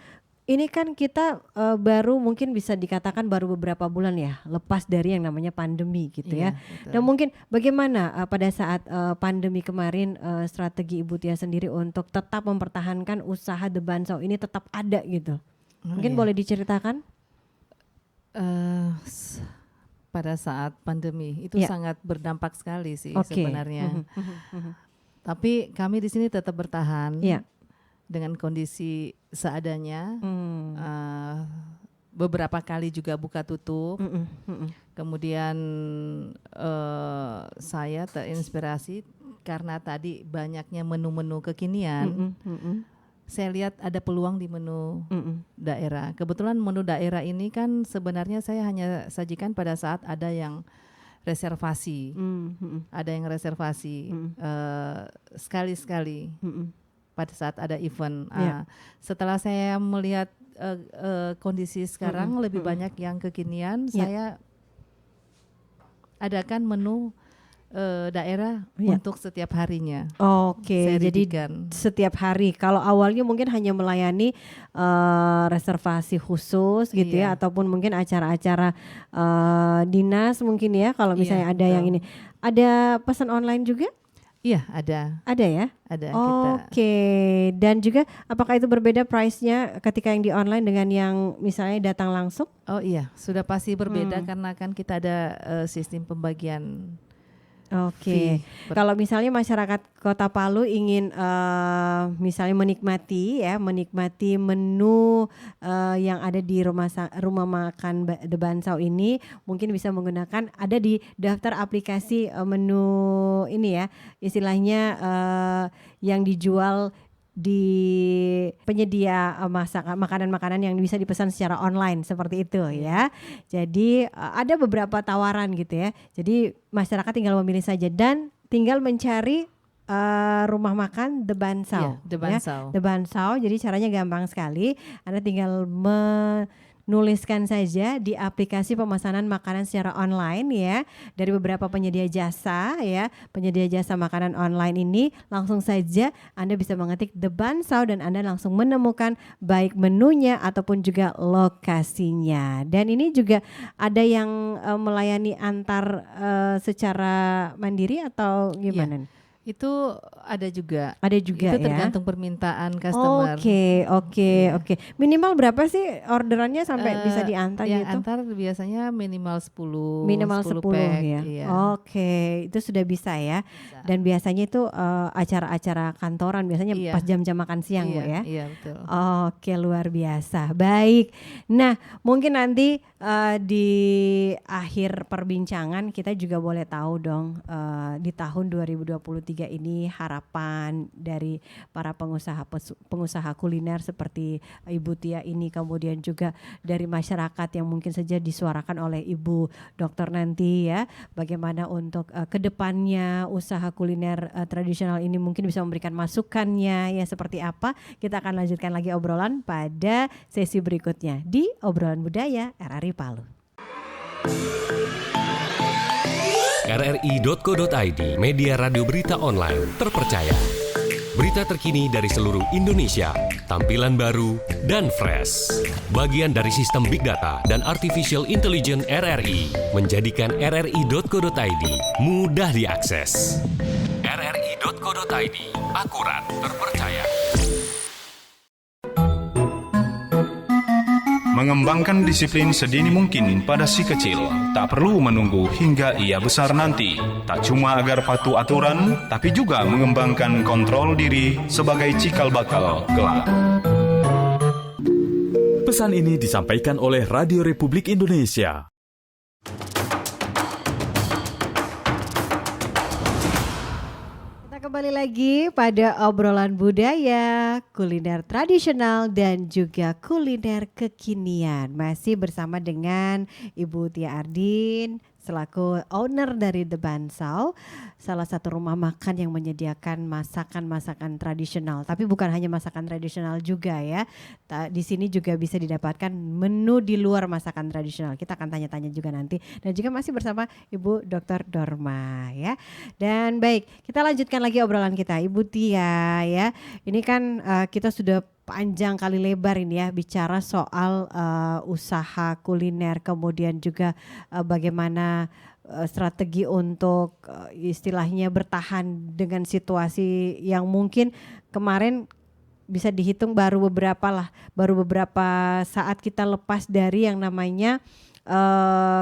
ini kan kita baru mungkin bisa dikatakan baru beberapa bulan ya lepas dari yang namanya pandemi gitu ya. Betul. Dan mungkin bagaimana pada saat pandemi kemarin strategi Ibu Tia sendiri untuk tetap mempertahankan usaha The Bansau ini tetap ada gitu. Mungkin boleh diceritakan? Pada saat pandemi itu sangat berdampak sekali sih sebenarnya. Tapi kami di sini tetap bertahan. Dengan kondisi seadanya, beberapa kali juga buka tutup. Kemudian saya terinspirasi karena tadi banyaknya menu-menu kekinian. Saya lihat ada peluang di menu daerah. Kebetulan menu daerah ini kan sebenarnya saya hanya sajikan pada saat ada yang reservasi, ada yang reservasi sekali-sekali. Pada saat ada event. Setelah saya melihat kondisi sekarang lebih banyak yang kekinian, saya adakan menu daerah untuk setiap harinya. Oke, jadi setiap hari. Kalau awalnya mungkin hanya melayani reservasi khusus gitu ya, ataupun mungkin acara-acara dinas mungkin ya. Kalau misalnya ada yang ini, ada pesan online juga? Iya, ada. Ada ya? Ada. Oke. Dan juga apakah itu berbeda price-nya ketika yang di online dengan yang misalnya datang langsung? Oh iya, sudah pasti berbeda karena kan kita ada sistem pembagian. Oke. Kalau misalnya masyarakat Kota Palu ingin misalnya menikmati menu yang ada di rumah makan The Bansau ini, mungkin bisa menggunakan, ada di daftar aplikasi menu ini ya, istilahnya yang dijual di penyedia makanan-makanan yang bisa dipesan secara online seperti itu ya. Jadi ada beberapa tawaran gitu ya. Jadi masyarakat tinggal memilih saja dan tinggal mencari rumah makan The Bansau. The Bansau. Ya, The Bansau. Jadi caranya gampang sekali. Anda tinggal nuliskan saja di aplikasi pemesanan makanan secara online ya dari beberapa penyedia jasa ya, penyedia jasa makanan online ini. Langsung saja Anda bisa mengetik The Bansau dan Anda langsung menemukan baik menunya ataupun juga lokasinya. Dan ini juga ada yang melayani antar secara mandiri atau gimana? Itu ada juga. Ada juga itu ya. tergantung permintaan customer. Oke. Minimal berapa sih orderannya sampai bisa diantar yang gitu? Antar biasanya minimal 10. Minimal 10 pack, ya. Iya. Oke, itu sudah bisa ya. Bisa. Dan biasanya itu acara-acara kantoran biasanya pas jam-jam makan siang Bu ya. Iya, betul. Oke, luar biasa. Baik. Nah, mungkin nanti di akhir perbincangan kita juga boleh tahu dong di tahun 2023 ini harapan dari para pengusaha kuliner seperti Ibu Tia ini, kemudian juga dari masyarakat yang mungkin saja disuarakan oleh Ibu Dokter nanti ya, bagaimana untuk kedepannya usaha kuliner tradisional ini mungkin bisa memberikan masukannya ya seperti apa. Kita akan lanjutkan lagi obrolan pada sesi berikutnya di Obrolan Budaya RRI Palu. rri.co.id, media radio berita online terpercaya. Berita terkini dari seluruh Indonesia, tampilan baru dan fresh. Bagian dari sistem Big Data dan Artificial Intelligence RRI menjadikan rri.co.id mudah diakses. rri.co.id, akurat, terpercaya. Mengembangkan disiplin sedini mungkin pada si kecil, tak perlu menunggu hingga ia besar nanti. Tak cuma agar patuh aturan, tapi juga mengembangkan kontrol diri sebagai cikal bakal kelak. Pesan ini disampaikan oleh Radio Republik Indonesia. Kembali lagi pada obrolan budaya, kuliner tradisional dan juga kuliner kekinian. Masih bersama dengan Ibu Tia Ardin selaku owner dari The Bansau, salah satu rumah makan yang menyediakan masakan-masakan tradisional. Tapi bukan hanya masakan tradisional juga ya. Di sini juga bisa didapatkan menu di luar masakan tradisional. Kita akan tanya-tanya juga nanti. Dan juga masih bersama Ibu Dr. Dorma ya. Dan baik, kita lanjutkan lagi obrolan kita. Ibu Tia ya. Ini kan kita sudah panjang kali lebar ini ya bicara soal usaha kuliner, kemudian juga bagaimana strategi untuk istilahnya bertahan dengan situasi yang mungkin kemarin bisa dihitung baru beberapa saat kita lepas dari yang namanya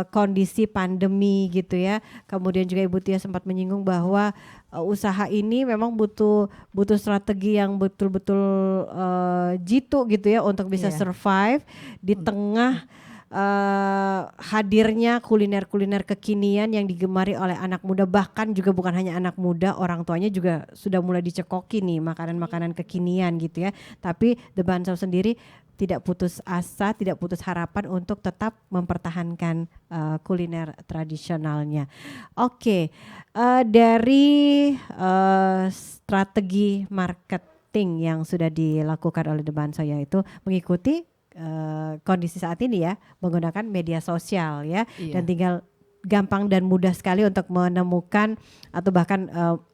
kondisi pandemi gitu ya. Kemudian juga Ibu Tia sempat menyinggung bahwa usaha ini memang butuh strategi yang betul-betul jitu gitu ya untuk bisa survive di tengah hadirnya kuliner-kuliner kekinian yang digemari oleh anak muda, bahkan juga bukan hanya anak muda, orang tuanya juga sudah mulai dicekoki nih makanan-makanan kekinian gitu ya. Tapi The Bansau sendiri tidak putus asa, tidak putus harapan untuk tetap mempertahankan kuliner tradisionalnya. Oke, dari strategi marketing yang sudah dilakukan oleh The Bansau yaitu mengikuti kondisi saat ini ya, menggunakan media sosial ya, dan tinggal gampang dan mudah sekali untuk menemukan atau bahkan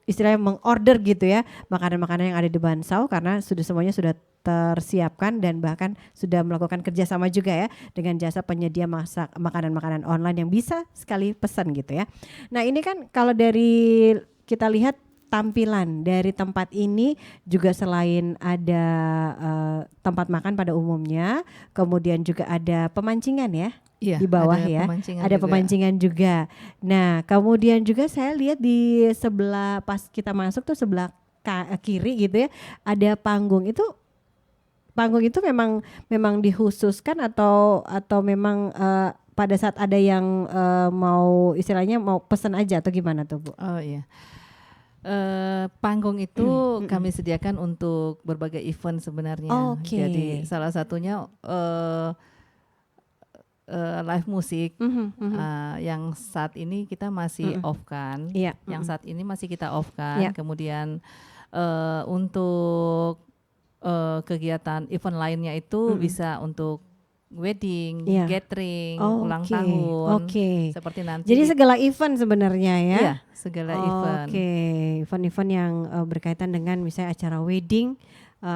istilahnya mengorder gitu ya makanan-makanan yang ada di Bansau, karena semuanya sudah tersiapkan dan bahkan sudah melakukan kerjasama juga ya dengan jasa penyedia masak makanan-makanan online yang bisa sekali pesan gitu ya. Nah ini kan kalau dari kita lihat tampilan dari tempat ini juga selain ada tempat makan pada umumnya, kemudian juga ada pemancingan ya. Iya, di bawah ya, ada pemancingan juga. Nah, kemudian juga saya lihat di sebelah pas kita masuk tuh sebelah kiri gitu ya, ada panggung. Panggung itu memang dikhususkan atau memang pada saat ada yang mau istilahnya mau pesan aja atau gimana tuh Bu? Oh iya. Panggung itu kami sediakan untuk berbagai event sebenarnya. Jadi salah satunya live musik yang saat ini kita masih off kan, yang saat ini masih kita off kan. Kemudian untuk kegiatan event lainnya itu bisa untuk wedding, gathering, ulang tahun. Seperti nanti. Jadi segala event sebenarnya ya. Iya, segala event. Event-event yang berkaitan dengan misalnya acara wedding,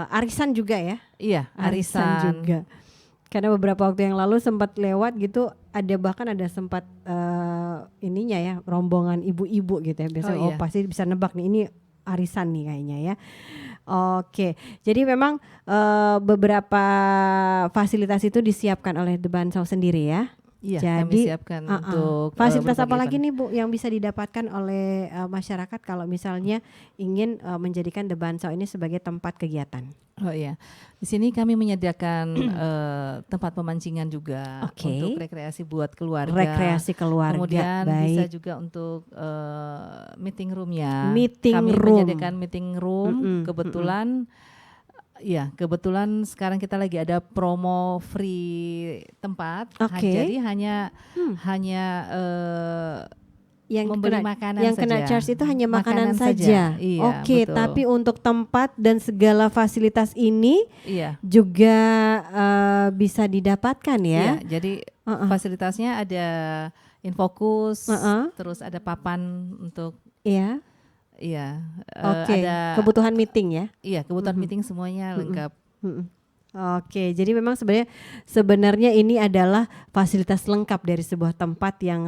arisan juga ya. Iya, arisan juga. Karena beberapa waktu yang lalu sempat lewat gitu, bahkan ada sempat ininya ya, rombongan ibu-ibu gitu ya. Biasanya pasti bisa nebak nih, ini arisan nih kayaknya ya. Oke, jadi memang beberapa fasilitas itu disiapkan oleh The Bansau sendiri ya. Iya, jadi kami siapkan untuk fasilitas apa lagi nih Bu yang bisa didapatkan oleh masyarakat kalau misalnya ingin menjadikan The Bansau ini sebagai tempat kegiatan? Oh iya, di sini kami menyediakan tempat pemancingan juga untuk rekreasi buat keluarga. Rekreasi keluarga. Kemudian bisa juga untuk meeting roomnya. Kami menyediakan meeting room. Kebetulan sekarang kita lagi ada promo free tempat. Jadi hanya yang membeli makanan yang saja. Kena charge itu hanya makanan saja. Iya, tapi untuk tempat dan segala fasilitas ini juga bisa didapatkan ya. Iya, jadi fasilitasnya ada infocus, terus ada papan untuk ada kebutuhan meeting ya. Iya, kebutuhan meeting semuanya lengkap. Oke, jadi memang sebenarnya ini adalah fasilitas lengkap dari sebuah tempat yang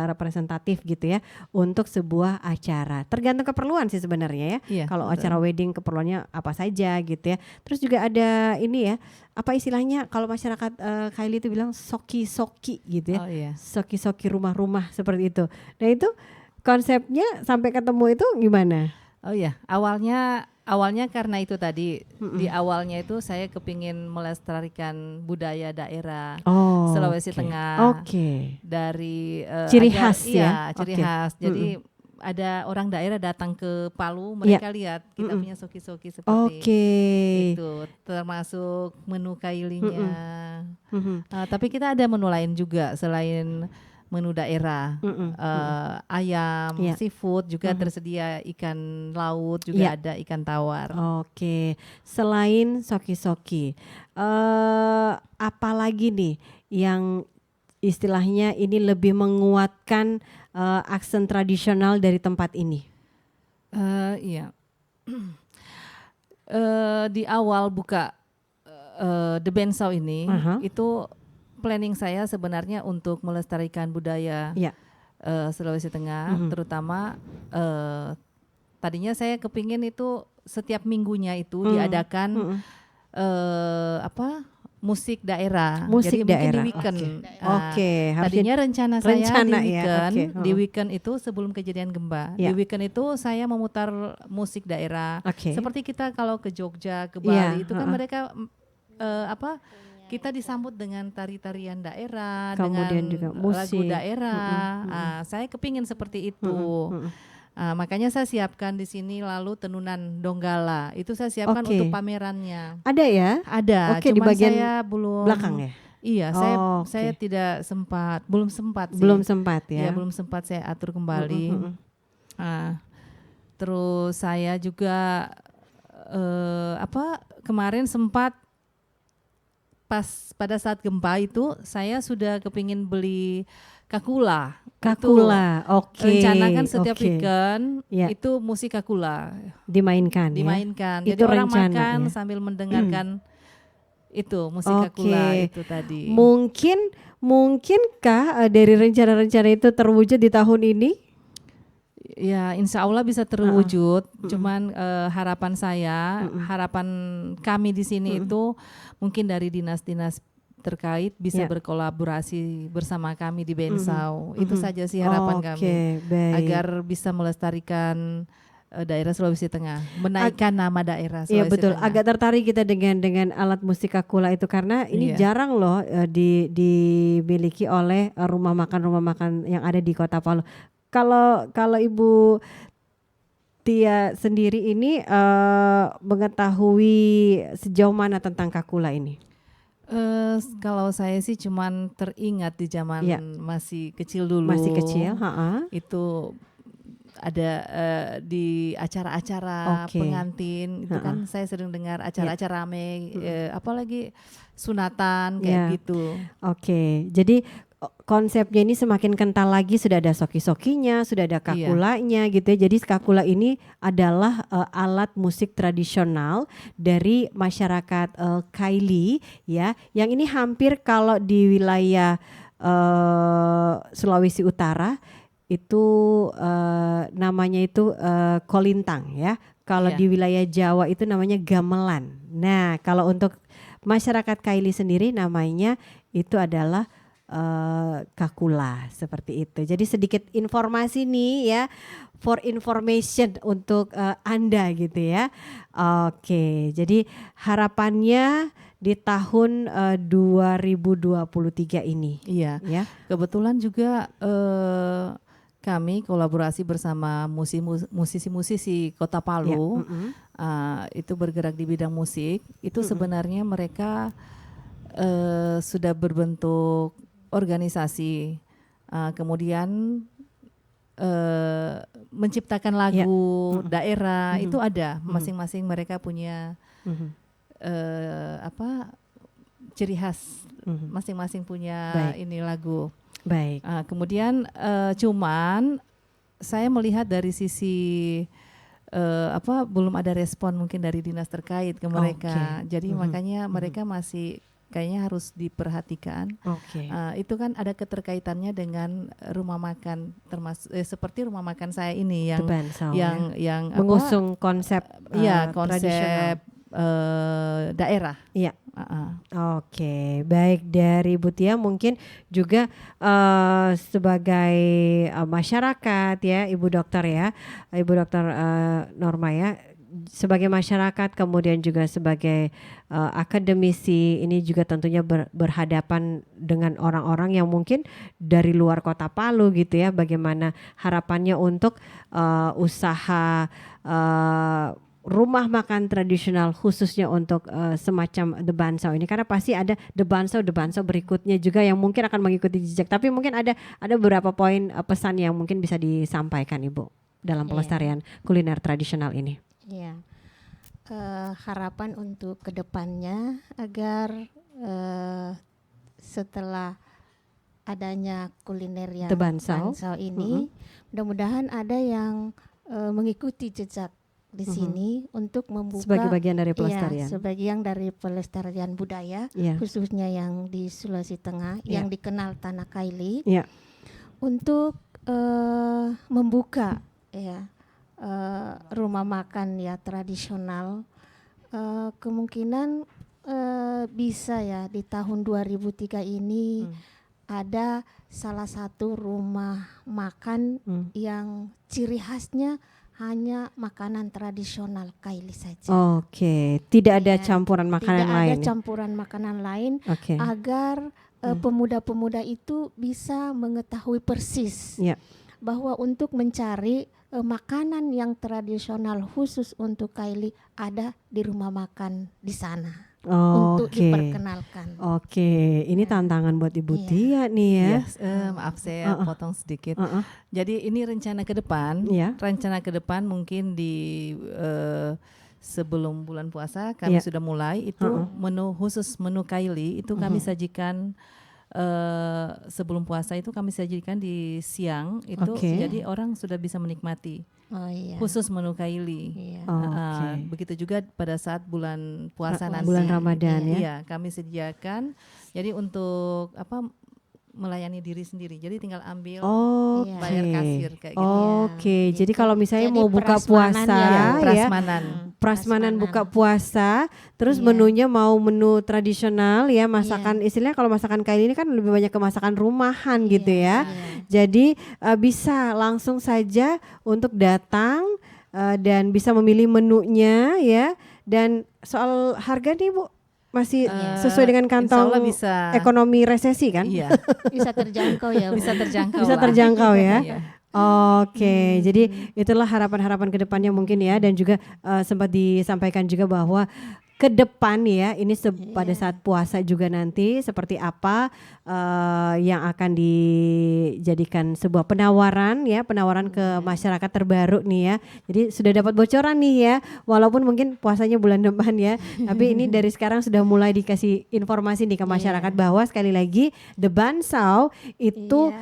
representatif gitu ya untuk sebuah acara. Tergantung keperluan sih sebenarnya ya. Iya, kalau acara wedding keperluannya apa saja gitu ya. Terus juga ada ini ya, apa istilahnya kalau masyarakat Kylie itu bilang soki-soki gitu ya. Soki-soki rumah-rumah seperti itu. Nah itu konsepnya sampai ketemu itu gimana? Oh iya, awalnya karena itu tadi di awalnya itu saya kepingin melestarikan budaya daerah Sulawesi Tengah dari ciri khas ciri khas. Jadi ada orang daerah datang ke Palu, mereka lihat kita punya soki-soki seperti itu, termasuk menu kailinya. Tapi kita ada menu lain juga selain menu daerah, ayam, seafood juga tersedia, ikan laut juga ada, ikan tawar. Selain soki-soki, apalagi nih yang istilahnya ini lebih menguatkan aksen tradisional dari tempat ini? Di awal buka The Bansau ini itu planning saya sebenarnya untuk melestarikan budaya Sulawesi Tengah, terutama tadinya saya kepingin itu setiap minggunya itu diadakan musik daerah. Jadi mungkin di weekend. Tadinya rencana saya di weekend, di weekend itu sebelum kejadian gempa. Di weekend itu saya memutar musik daerah. Seperti kita kalau ke Jogja, ke Bali itu kan mereka kita disambut dengan tari-tarian daerah, kemudian dengan juga musik, lagu daerah. Saya kepingin seperti itu. Makanya saya siapkan di sini lalu tenunan Donggala. Itu saya siapkan untuk pamerannya. Ada ya? Ada. Di bagian saya belum belakang ya? Iya, saya tidak sempat, belum sempat sih. Belum sempat ya? Iya, belum sempat saya atur kembali. Terus saya juga kemarin sempat pada saat gempa itu saya sudah kepingin beli kakula. Rencanakan setiap weekend itu musik kakula dimainkan. Jadi orang makan sambil mendengarkan itu musik kakula itu tadi. Mungkinkah dari rencana-rencana itu terwujud di tahun ini? Ya, insya Allah bisa terwujud. Cuman harapan saya, harapan kami di sini itu mungkin dari dinas-dinas terkait bisa berkolaborasi bersama kami di Bansau. Itu saja sih harapan kami, agar bisa melestarikan daerah Sulawesi Tengah, menaikkan nama daerah Sulawesi Tengah. Agak tertarik kita dengan alat musik kakula itu karena ini jarang loh dimiliki oleh rumah makan yang ada di Kota Palu. Kalau Ibu Tia sendiri ini mengetahui sejauh mana tentang kakula ini? Kalau saya sih cuman teringat di zaman masih kecil dulu. Masih kecil, itu ada di acara-acara pengantin itu kan saya sering dengar acara-acara rame, apalagi sunatan kayak gitu. Jadi konsepnya ini semakin kental lagi, sudah ada soki-sokinya, sudah ada kakulanya gitu ya. Jadi kakula ini adalah alat musik tradisional dari masyarakat Kaili ya. Yang ini hampir kalau di wilayah Sulawesi Utara itu namanya itu kolintang ya. Kalau di wilayah Jawa itu namanya gamelan. Nah, kalau untuk masyarakat Kaili sendiri namanya itu adalah kakula, seperti itu. Jadi sedikit informasi nih ya, for information untuk Anda gitu ya. Jadi harapannya di tahun 2023 ini. Iya. Ya. Kebetulan juga kami kolaborasi bersama musisi-musisi Kota Palu. Itu bergerak di bidang musik. Itu sebenarnya mereka sudah berbentuk organisasi, kemudian menciptakan lagu daerah. Itu ada masing-masing mereka punya ciri khas, masing-masing punya ini lagu. Baik. Kemudian cuman saya melihat dari sisi belum ada respon mungkin dari dinas terkait ke mereka. Jadi makanya mereka masih kayaknya harus diperhatikan. Itu kan ada keterkaitannya dengan rumah makan, termasuk seperti rumah makan saya ini yang mengusung konsep konsep daerah. Iya. Baik, dari Bu Tia mungkin juga sebagai masyarakat ya, Ibu Dokter Norma ya, sebagai masyarakat kemudian juga sebagai akademisi ini juga tentunya berhadapan dengan orang-orang yang mungkin dari luar Kota Palu gitu ya. Bagaimana harapannya untuk usaha rumah makan tradisional khususnya untuk semacam The Bansau ini, karena pasti ada The Bansau berikutnya juga yang mungkin akan mengikuti jejak. Tapi mungkin ada beberapa poin pesan yang mungkin bisa disampaikan Ibu dalam pelestarian kuliner tradisional ini. Iya, harapan untuk kedepannya agar setelah adanya kuliner yang The Bansau ini, mudah-mudahan ada yang mengikuti jejak di sini untuk membuka sebagai bagian dari pelestarian. Sebagian dari pelestarian budaya, khususnya yang di Sulawesi Tengah, yang dikenal Tanah Kaili, untuk membuka rumah makan tradisional. Kemungkinan bisa ya di tahun 2003 ini ada salah satu rumah makan yang ciri khasnya hanya makanan tradisional Kaili saja. Tidak ada campuran makanan lain. Tidak ada campuran makanan lain, agar pemuda-pemuda itu bisa mengetahui persis bahwa untuk mencari makanan yang tradisional khusus untuk Kaili ada di rumah makan di sana. Untuk diperkenalkan. Ini tantangan buat Ibu Tia nih ya. Maaf saya potong sedikit. Jadi ini rencana ke depan. Rencana ke depan mungkin di sebelum bulan puasa kami sudah mulai itu menu khusus, menu Kaili itu kami sajikan sebelum puasa itu kami sajikan di siang itu, jadi orang sudah bisa menikmati. Khusus menu Kaili. Begitu juga pada saat bulan puasa nanti. Bulan Ramadan kami sediakan. Jadi untuk melayani diri sendiri. Jadi tinggal ambil bayar kasir kayak gitu. Jadi kalau misalnya mau buka puasa prasmanan buka puasa, terus menunya mau menu tradisional ya, masakan istilahnya kalau masakan Kaili ini kan lebih banyak ke masakan rumahan gitu ya. Jadi bisa langsung saja untuk datang dan bisa memilih menunya ya. Dan soal harga nih Bu, masih sesuai dengan kantong ekonomi resesi kan? Bisa terjangkau ya. Bisa terjangkau ya. Jadi itulah harapan-harapan kedepannya mungkin ya. Dan juga sempat disampaikan juga bahwa ke depan ya, ini pada saat puasa juga nanti seperti apa yang akan dijadikan sebuah penawaran ya, penawaran ke masyarakat terbaru nih ya. Jadi sudah dapat bocoran nih ya, walaupun mungkin puasanya bulan depan ya, tapi ini dari sekarang sudah mulai dikasih informasi nih ke masyarakat bahwa sekali lagi The Bansau itu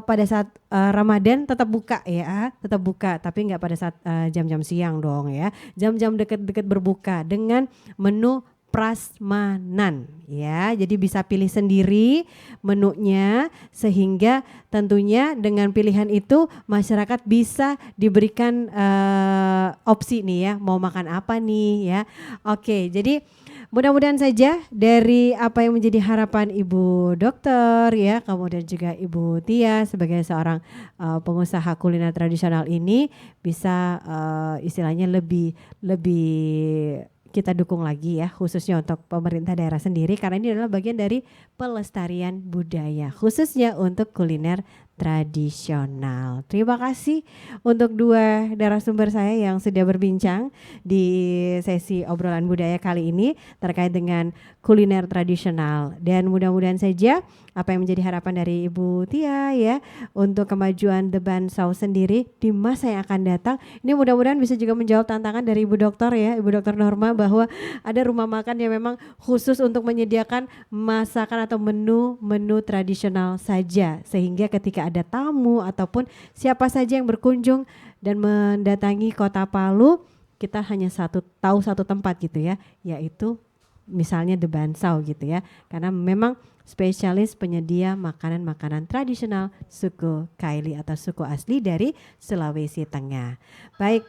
pada saat Ramadan tetap buka ya, tetap buka, tapi nggak pada saat jam-jam siang dong ya, jam-jam deket-deket berbuka dengan menu prasmanan ya, jadi bisa pilih sendiri menunya, sehingga tentunya dengan pilihan itu masyarakat bisa diberikan opsi nih ya, mau makan apa nih ya. Oke, jadi mudah-mudahan saja dari apa yang menjadi harapan Ibu Dokter ya, kemudian juga Ibu Tia sebagai seorang pengusaha kuliner tradisional ini bisa istilahnya lebih kita dukung lagi ya, khususnya untuk pemerintah daerah sendiri, karena ini adalah bagian dari pelestarian budaya khususnya untuk kuliner tradisional. Terima kasih untuk dua narasumber saya yang sudah berbincang di sesi obrolan budaya kali ini terkait dengan kuliner tradisional, dan mudah-mudahan saja apa yang menjadi harapan dari Ibu Tia ya untuk kemajuan The Bansau sendiri di masa yang akan datang. Ini mudah-mudahan bisa juga menjawab tantangan dari Ibu Dokter ya, Ibu Dokter Norma, bahwa ada rumah makan yang memang khusus untuk menyediakan masakan atau menu tradisional saja, sehingga ketika ada tamu ataupun siapa saja yang berkunjung dan mendatangi Kota Palu, kita hanya tahu satu tempat gitu ya, yaitu misalnya The Bansau gitu ya, karena memang spesialis penyedia makanan-makanan tradisional suku Kaili atau suku asli dari Sulawesi Tengah. Baik,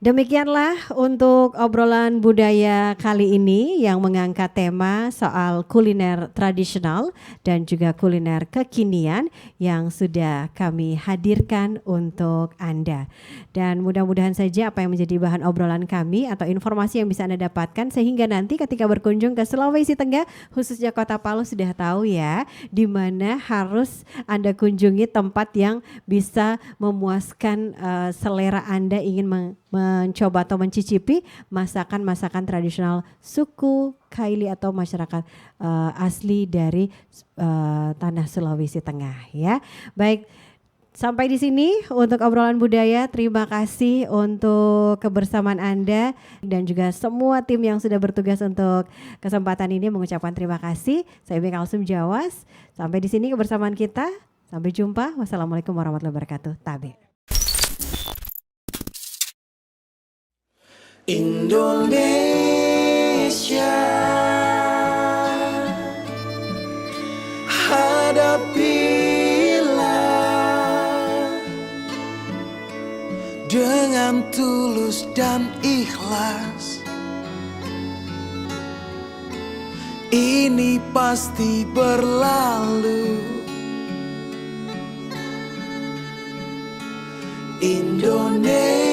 demikianlah untuk obrolan budaya kali ini yang mengangkat tema soal kuliner tradisional dan juga kuliner kekinian yang sudah kami hadirkan untuk Anda. Dan mudah-mudahan saja apa yang menjadi bahan obrolan kami atau informasi yang bisa Anda dapatkan, sehingga nanti ketika berkunjung ke Sulawesi Tengah khususnya Kota Palu sudah tahu ya di mana harus Anda kunjungi tempat yang bisa memuaskan selera Anda ingin mencoba atau mencicipi masakan-masakan tradisional suku Kaili atau masyarakat asli dari tanah Sulawesi Tengah ya. Baik, sampai di sini untuk obrolan budaya. Terima kasih untuk kebersamaan Anda dan juga semua tim yang sudah bertugas untuk kesempatan ini mengucapkan terima kasih. Saya Beng Alsum Jawas. Sampai di sini kebersamaan kita. Sampai jumpa. Wassalamualaikum warahmatullahi wabarakatuh. Tabe. Indonesia, hadapilah dengan tulus dan ikhlas. Ini pasti berlalu. Indonesia,